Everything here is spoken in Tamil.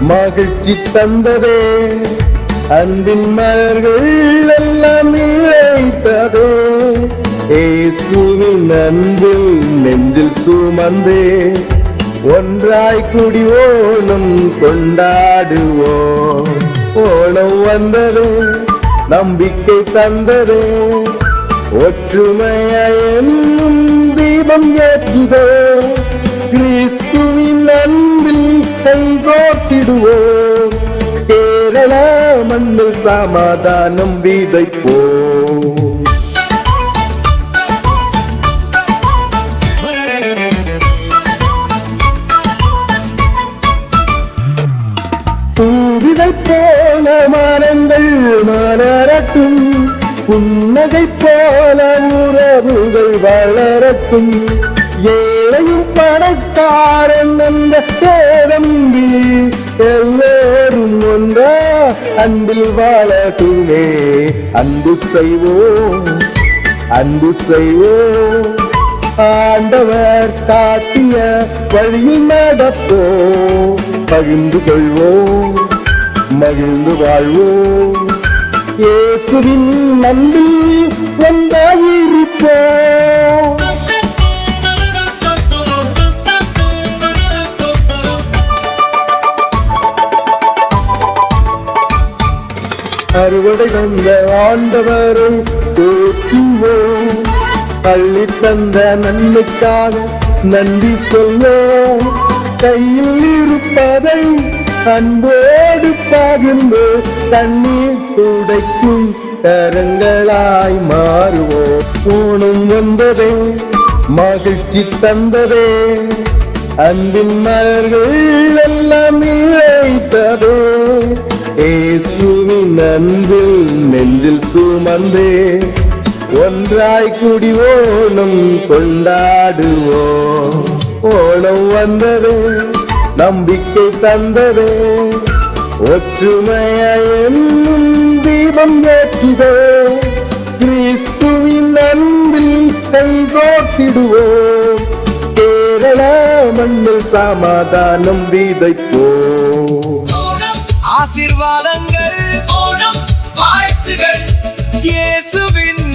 மகிழ்ச்சி தந்ததே, அன்பின் மலர்கள் எல்லாம் இழைத்ததே. இயேசுவின் அன்பில் நெஞ்சில் சுமந்தே, ஒன்றாய் கூடி ஓணம் கொண்டாடுவோம். ஓணம் வந்ததே, நம்பிக்கை தந்ததே, ஒற்றுமையாய் என்னும் தீபம் ஏற்றுதே. கிறிஸ்துவின் அன்பில் கைகோத்திடுவோம், கேரள மண்ணில் சமாதானம் விதைப்போம். பூவிதை போல மரங்கள் மலரட்டும், புன்னகை போல உறவுகள் வளரட்டும். ஏழையும் பணக்காரன் அந்த பேரம்பி எல்லோரும் ஒன்றா அன்பில் வாழட்டுமே. அன்பு செய்வோம், அன்பு செய்வோம், ஆண்டவர் காட்டிய வழியில் நடப்போம். பகிர்ந்து கொள்வோம், மகிழ்ந்து வாழ்வோம், இயேசுவின் அன்பில் ஒன்றாயிருப்போம். அறுவடை தந்த ஆண்டவரை போற்றுவோம், அள்ளி தந்த நன்மைக்காக நன்றி சொல்வோம். கையில் இருப்பதை அன்போடு பகிர்ந்து தண்ணீர் துடைக்கும் கரங்களாய் மாறுவோம். ஓணம் வந்ததே, மகிழ்ச்சி தந்ததே, அன்பின் மலர்கள் எல்லாம் இழைத்ததே. இயேசுவின் அன்பில் நெஞ்சில் சுமந்தே, ஒன்றாய் கூடி ஓணம் கொண்டாடுவோம். ஓணம் வந்ததே, நம்பிக்கை தந்ததே, ஒற்றுமையாய் என்னும் தீபம் ஏற்றுதே. கிறிஸ்துவின் அன்பில் கைகோத்திடுவோம், கேரள மண்ணில் சமாதானம் விதைப்போம். ஆசீர்வாதங்கள், ஓணம் வாழ்த்துகள், இயேசுவின்